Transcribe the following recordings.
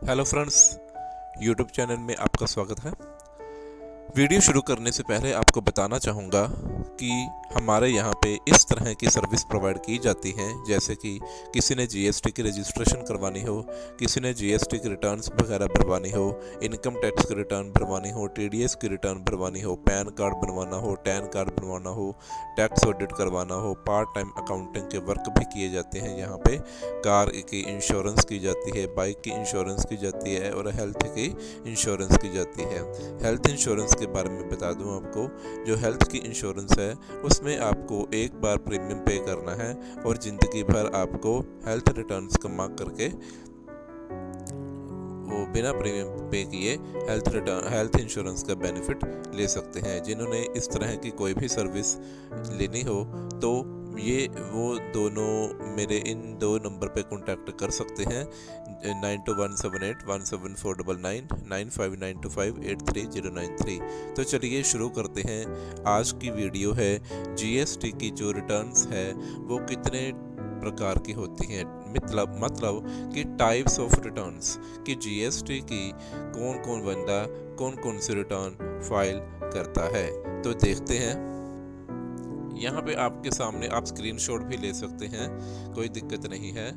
Hello friends, YouTube channel में आपका स्वागत है। वीडियो शुरू करने से पहले आपको बताना चाहूँगा कि हमारे यहाँ पे इस तरह की सर्विस प्रोवाइड की जाती हैं, जैसे कि किसी ने जीएसटी की रजिस्ट्रेशन करवानी हो, किसी ने जीएसटी की रिटर्न्स वगैरह भरवानी हो, इनकम टैक्स की रिटर्न भरवानी हो, टीडीएस की रिटर्न भरवानी हो, पैन कार्ड बनवाना हो, टैन कार्ड बनवाना हो, टैक्स ऑडिट करवाना हो, पार्ट टाइम अकाउंटिंग के वर्क भी किए जाते हैं। यहाँ पे कार की इंश्योरेंस की जाती है, बाइक की इंश्योरेंस की जाती है और हेल्थ की इंश्योरेंस की जाती है। हेल्थ इंश्योरेंस के बारे में बता दूं आपको, जो हेल्थ की इंश्योरेंस है उसमें आपको एक बार प्रीमियम पे करना है और ज़िंदगी भर आपको हेल्थ रिटर्न्स कमा करके वो बिना प्रीमियम पे किए हेल्थ इंश्योरेंस का बेनिफिट ले सकते हैं। जिन्होंने इस तरह की कोई भी सर्विस लेनी हो तो ये वो दोनों मेरे इन दो नंबर पे कांटेक्ट कर सकते हैं, 9217817499 9592583093। तो चलिए शुरू करते हैं। आज की वीडियो है जीएसटी की जो रिटर्न्स है वो कितने प्रकार की होती हैं, मतलब कि टाइप्स ऑफ रिटर्न्स, कि जीएसटी की कौन कौन बंदा कौन कौन सी रिटर्न फाइल करता है। तो देखते हैं। यहाँ पे आपके सामने आप स्क्रीनशॉट भी ले सकते हैं, कोई दिक्कत नहीं है।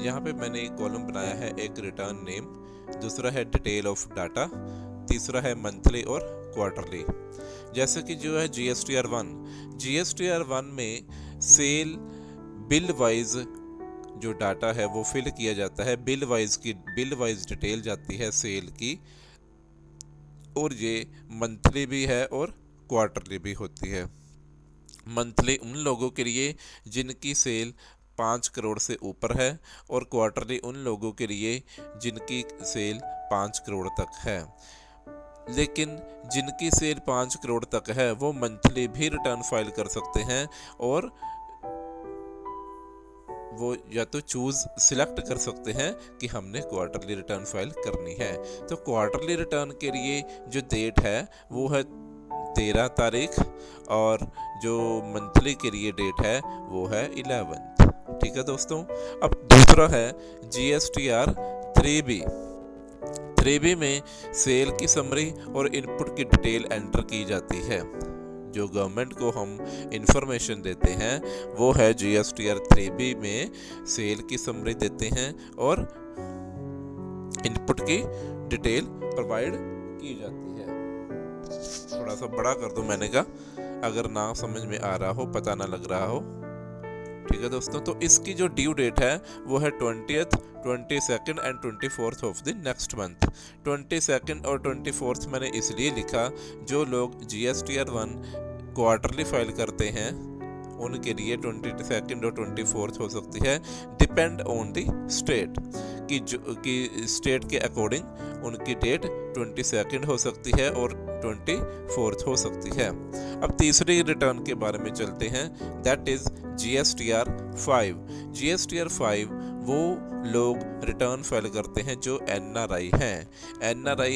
यहाँ पे मैंने एक कॉलम बनाया है, एक रिटर्न नेम, दूसरा है डिटेल ऑफ डाटा, तीसरा है मंथली और क्वार्टरली। जैसे कि जो है GSTR1 में सेल बिल वाइज जो डाटा है वो फिल किया जाता है, बिल वाइज डिटेल जाती है सेल की, और ये मंथली भी है और क्वार्टरली भी होती है। मंथली उन लोगों के लिए जिनकी सेल 5 करोड़ से ऊपर है और क्वार्टरली उन लोगों के लिए जिनकी सेल 5 करोड़ तक है। लेकिन जिनकी सेल 5 करोड़ तक है वो मंथली भी रिटर्न फाइल कर सकते हैं और वो या तो सिलेक्ट कर सकते हैं कि हमने क्वार्टरली रिटर्न फाइल करनी है। तो क्वार्टरली रिटर्न के लिए जो डेट है वो है 13 तारीख और जो मंथली के लिए डेट है वो है 11। ठीक है दोस्तों। अब दूसरा है GSTR 3B में सेल की समरी और इनपुट की डिटेल एंटर की जाती है। जो गवर्नमेंट को हम इंफॉर्मेशन देते हैं वो है GSTR 3B में सेल की समरी देते हैं और इनपुट की डिटेल प्रोवाइड की जाती है। थोड़ा सा बड़ा कर दूं मैंने कहा, अगर ना समझ में आ रहा हो, पता ना लग रहा हो। ठीक है दोस्तों। तो इसकी जो ड्यू डेट है वो है 20th, 22nd and 24th of the next month. 22nd और 24th मैंने इसलिए लिखा, जो लोग GSTR1 क्वार्टरली फाइल करते हैं उनके लिए 22nd और 24th हो सकती है, डिपेंड ऑन द स्टेट, कि स्टेट के अकॉर्डिंग उनकी डेट 22nd हो सकती है और 24th हो सकती है। अब तीसरी रिटर्न के बारे में चलते हैं, दैट इज GSTR 5। GSTR 5 वो लोग रिटर्न फाइल करते हैं जो NRI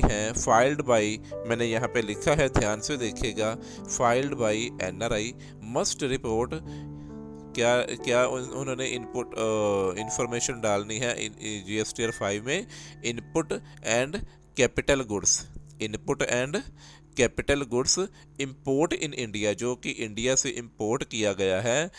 हैं, फाइल्ड बाई, मैंने यहाँ पे लिखा है, ध्यान से देखिएगा, filed by NRI must report. क्या उन्होंने इंफॉर्मेशन डालनी है GSTR 5 में, input and capital goods import in India, जो कि इंडिया से इंपोर्ट किया गया है,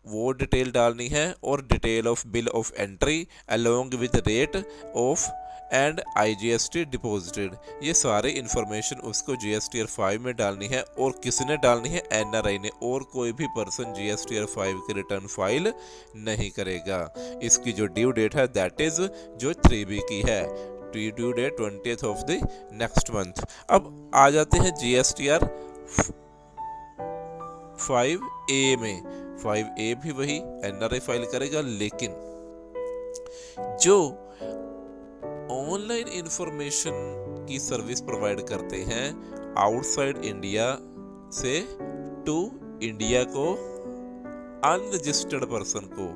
वो डिटेल डालनी है, और detail of bill of entry along with rate of and IGST deposited. ये सारी इंफॉर्मेशन उसको GSTR 5 में डालनी है, और किसने डालनी है? NRI ने, और कोई भी पर्सन GSTR 5 की रिटर्न फाइल नहीं करेगा। इसकी जो ड्यू डेट है दैट इज जो 3B की है, due date 20th of the next month. अब आ जाते हैं GSTR 5A में। 5A भी वही NRI फाइल करेगा, लेकिन जो ऑनलाइन इंफॉर्मेशन की सर्विस प्रोवाइड करते हैं आउटसाइड इंडिया से टू इंडिया को, अनरजिस्टर्ड पर्सन को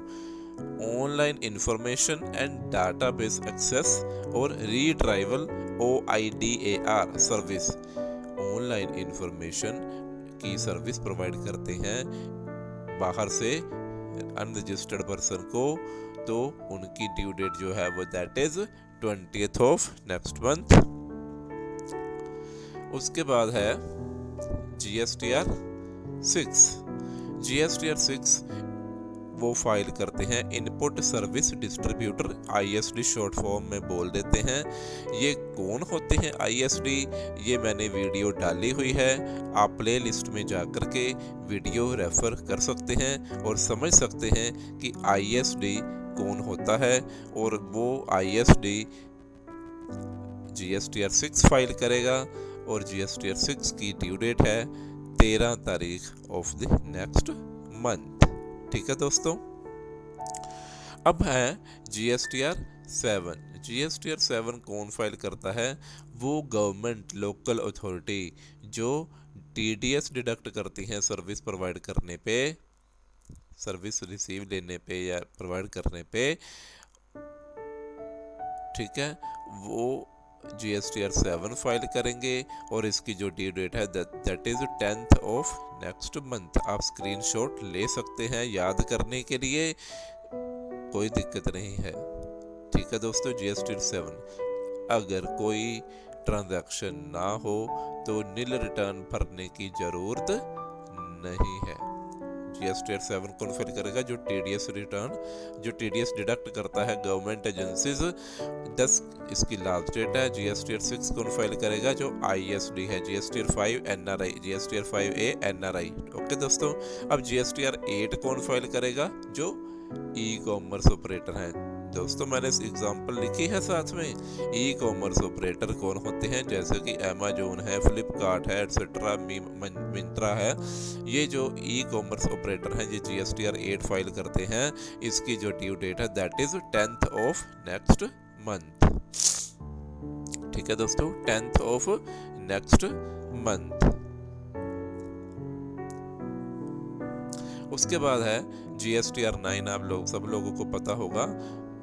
online information and database access और retrieval OIDAR service, online information की सर्विस प्रोवाइड करते हैं बाहर से अनरजिस्टर्ड पर्सन को, तो उनकी ड्यू डेट जो है वो that is 20th of next month. उसके बाद है GSTR 6। GSTR 6 वो फाइल करते हैं input service distributor, ISD short form में बोल देते हैं। ये कौन होते हैं ISD, ये मैंने वीडियो डाली हुई है, आप प्ले लिस्ट में जा कर के वीडियो रेफर कर सकते हैं और समझ सकते हैं कि ISD कौन होता है। और वो ISD GSTR 6 फाइल करेगा और GSTR 6 की ड्यू डेट है 13 तारीख ऑफ द नेक्स्ट मंथ। ठीक है दोस्तों। अब है GSTR 7। GSTR 7 कौन फाइल करता है, वो गवर्नमेंट लोकल अथॉरिटी जो TDS डिडक्ट करती हैं सर्विस प्रोवाइड करने पे, सर्विस रिसीव लेने पे या प्रोवाइड करने पे। ठीक है, वो GSTR 7 फाइल करेंगे और इसकी जो ड्यू डेट है that is 10th of next month. आप स्क्रीनशॉट ले सकते हैं याद करने के लिए, कोई दिक्कत नहीं है। ठीक है दोस्तों। GSTR 7 अगर कोई ट्रांजैक्शन ना हो तो नील रिटर्न भरने की जरूरत नहीं है। GSTR 7 कौन फाइल करेगा, जो TDS रिटर्न, जो TDS डिडक्ट करता है गवर्नमेंट एजेंसीज। 10 इसकी लास्ट डेट है। GSTR 6 कौन फाइल करेगा, जो ISD है, GSTR 5 NRI, GSTR 5A NRI। Okay दोस्तों। अब GSTR 8 कौन फाइल करेगा, जो ई-कॉमर्स ऑपरेटर है। दोस्तों मैंने इस एग्जांपल लिखी है साथ में। ई कॉमर्स ऑपरेटर कौन होते हैं, जैसे कि अमेजोन है, फ्लिपकार्ट है, एटसेट्रा, मिंत्रा है। ये जो ई कॉमर्स ऑपरेटर हैं ये GSTR 8 फाइल करते हैं। इसकी जो ड्यू डेट है that is 10th of next month. ठीक है दोस्तों, 10th ऑफ नेक्स्ट मंथ। उसके बाद है GSTR 9। आप लोग सब लोगों को पता होगा,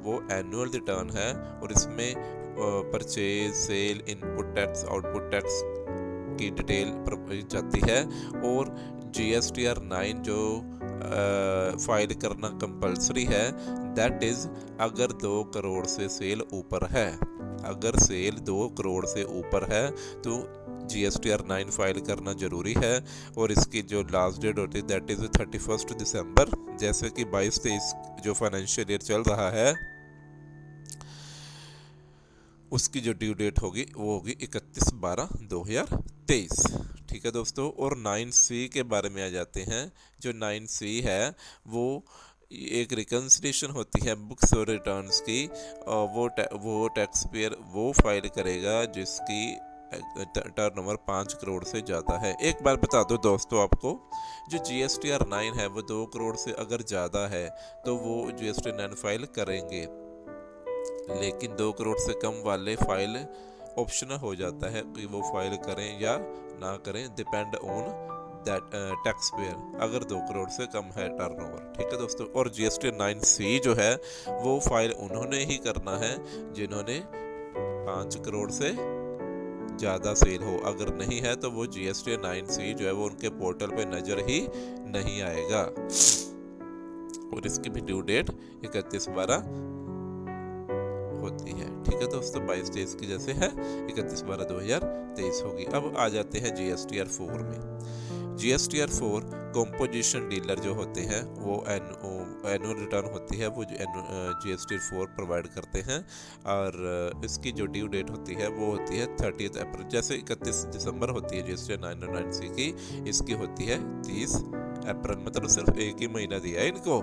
वो एनुअल रिटर्न है और इसमें purchase, sale, input tax, output tax की डिटेल जाती है। और GSTR 9 जो फाइल करना कंपलसरी है, दैट इज अगर 2 करोड़ से सेल ऊपर है। अगर सेल 2 करोड़ से ऊपर है तो GSTR 9 फाइल करना जरूरी है। और इसकी जो लास्ट डेट होती है दैट इज 31 दिसंबर। जैसे कि 22-23 जो फाइनेंशियल ईयर चल रहा है उसकी जो ड्यू डेट होगी वो होगी 31/12/2023। ठीक है दोस्तों। और 9C के बारे में आ जाते हैं। जो 9C है वो एक रिकन्सिलिएशन होती है बुक्स और रिटर्न्स की। वो टैक्स पेयर वो फाइल करेगा जिसकी टर्नओवर 5 करोड़ से ज़्यादा है। एक बार बता दो दोस्तों आपको, जो GSTR 9 है वो 2 करोड़ से अगर ज़्यादा है तो वो GSTR 9 फाइल करेंगे, लेकिन 2 करोड़ से कम वाले फाइल ऑप्शनल हो जाता है कि वो फाइल करें या ना करें, depend on that tax payer, अगर 2 करोड़ से कम है टर्नओवर। ठीक है दोस्तों। और GSTR 9C जो है वो फाइल उन्होंने ही करना है जिन्होंने 5 करोड़ से ज़्यादा सेल हो। अगर नहीं है तो वो GSTR 9C जो है वो उनके पोर्टल पे नज़र ही नहीं आएगा। और इसकी भी ड्यू डेट 31/12 होती है। ठीक है दोस्तों। 22-23 की जैसे है 31/12/2023 होगी। अब आ जाते हैं GSTR 4 में। GSTR 4 कॉम्पोजिशन डीलर जो होते हैं वो एनुअल रिटर्न होती है, वो GSTR 4 प्रोवाइड करते हैं। और इसकी जो ड्यू डेट होती है वो होती है 30 अप्रैल। जैसे 31 दिसंबर होती है GSTR 9 और 9C की, इसकी होती है 30 अप्रैल। मतलब सिर्फ एक ही महीना दिया है इनको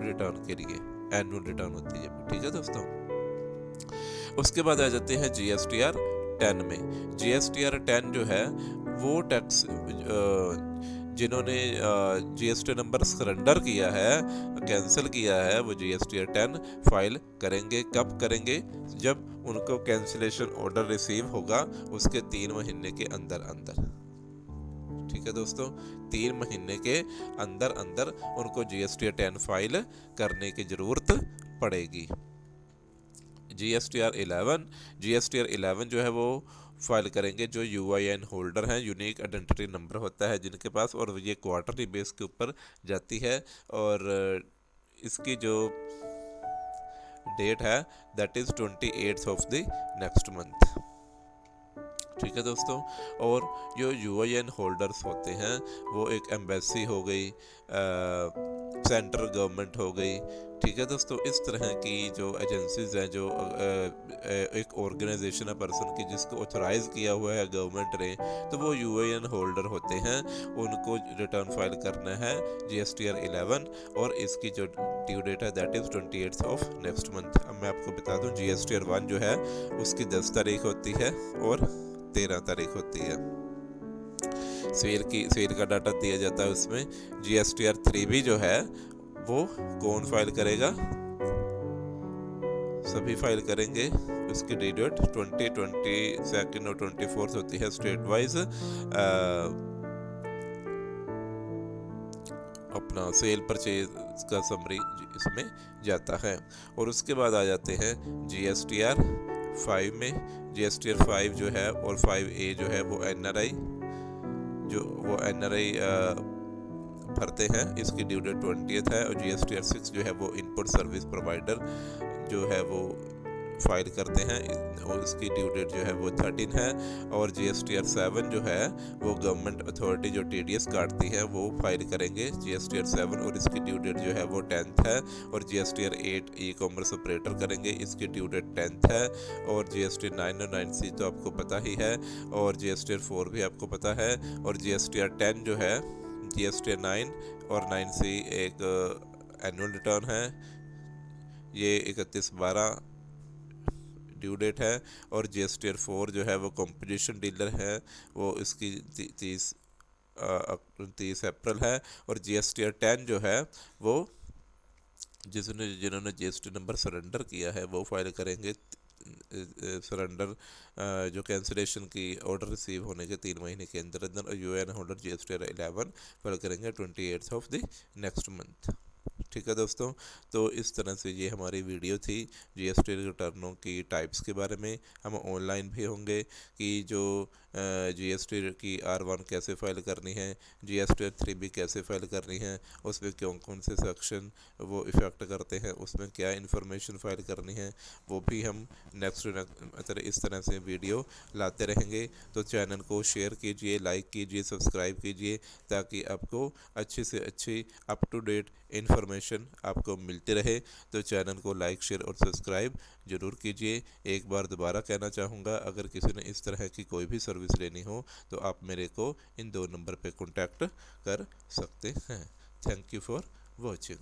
रिटर्न के लिए, एनुअल रिटर्न होती है। ठीक है दोस्तों। उसके बाद आ जाते हैं GSTR 10 में। GSTR 10 जो है वो टैक्स जिन्होंने GST नंबर सरेंडर किया है, कैंसिल किया है, वो GSTR 10 फाइल करेंगे। कब करेंगे, जब उनको कैंसिलेशन ऑर्डर रिसीव होगा उसके 3 महीने के अंदर अंदर। ठीक है दोस्तों। 3 महीने के अंदर अंदर उनको GSTR 10 फाइल करने की जरूरत पड़ेगी। GSTR 11 जो है वो फाइल करेंगे जो UIN होल्डर हैं, यूनिक आइडेंटिटी नंबर होता है जिनके पास, और ये क्वार्टरली बेस के ऊपर जाती है। और इसकी जो डेट है that is 28 of the next month. ठीक है दोस्तों। और जो यूआईएन होल्डर्स होते हैं वो एक एम्बेसी हो गई, सेंट्रल गवर्नमेंट हो गई। ठीक है दोस्तों, इस तरह की जो एजेंसीज हैं, जो एक ऑर्गेनाइजेशन है पर्सन की जिसको ऑथराइज किया हुआ है गवर्नमेंट ने, तो वो यूएएन होल्डर होते हैं। उनको रिटर्न फाइल करना है GSTR 11 और इसकी जो ड्यू डेट है that is 28 of next month. अब मैं आपको बता दूं GSTR 1 जो है उसकी 10 तारीख होती है और 13 तारीख होती है। सेल का डाटा दिया जाता है उसमें। GSTR 3 भी जो है वो कौन फाइल करेगा, सभी फाइल करेंगे। उसकी ड्यू डेट 20, 22 और 24 होती है स्टेट वाइज। अपना सेल परचेज का समरी इसमें जाता है। और उसके बाद आ जाते हैं GSTR 5 में। GSTR 5 जो है और 5A जो है वो NRI भरते हैं। इसकी ड्यू डेट 20 है। और GSTR 6 जो है वो इनपुट सर्विस प्रोवाइडर जो है वो फाइल करते हैं और इसकी ड्यू डेट जो है वो 13 है। और GSTR 7 जो है वो गवर्नमेंट अथॉरिटी जो TDS काटती है वो फाइल करेंगे GSTR 7 और इसकी ड्यू डेट जो है वो 10 है। और GSTR 8 ई-कॉमर्स ऑपरेटर करेंगे, इसकी ड्यू डेट 10 है। और GSTR 9 और 9C तो आपको पता ही है। और GSTR 4 भी आपको पता है। और GSTR 10 जो है, GSTR 9 और 9C एक एनुअल रिटर्न है, ये 31/12 ड्यू डेट है। और GSTR 4 जो है वो कंपोजिशन डीलर है, वो इसकी 30 अप्रैल है। और GSTR 10 जो है वो जिन्होंने GST नंबर सरेंडर किया है वो फाइल करेंगे सरेंडर जो कैंसिलेशन की ऑर्डर रिसीव होने के 3 महीने के अंदर। और यूएएन होल्डर GSTR 11 फाइल करेंगे 28 ऑफ द नेक्स्ट मंथ। ठीक है दोस्तों, तो इस तरह से ये हमारी वीडियो थी GST रिटर्नों की टाइप्स के बारे में। हम ऑनलाइन भी होंगे कि जो GST की R1 कैसे फाइल करनी है, GSTR 3 भी कैसे फाइल करनी है, उसमें कौन से सेक्शन वो इफ़ेक्ट करते हैं, उसमें क्या इन्फॉर्मेशन फाइल करनी है, वो भी हम नेक्स्ट इस तरह से वीडियो लाते रहेंगे। तो चैनल को शेयर कीजिए, लाइक कीजिए, सब्सक्राइब कीजिए, ताकि आपको अच्छी से अच्छी अप टू डेट इन्फॉर्मेशन आपको मिलती रहे। तो चैनल को लाइक, शेयर और सब्सक्राइब ज़रूर कीजिए। एक बार दोबारा कहना चाहूँगा, अगर किसी ने इस तरह की कोई भी सर्विस लेनी हो तो आप मेरे को इन 2 नंबर पे कॉन्टैक्ट कर सकते हैं। Thank you for watching.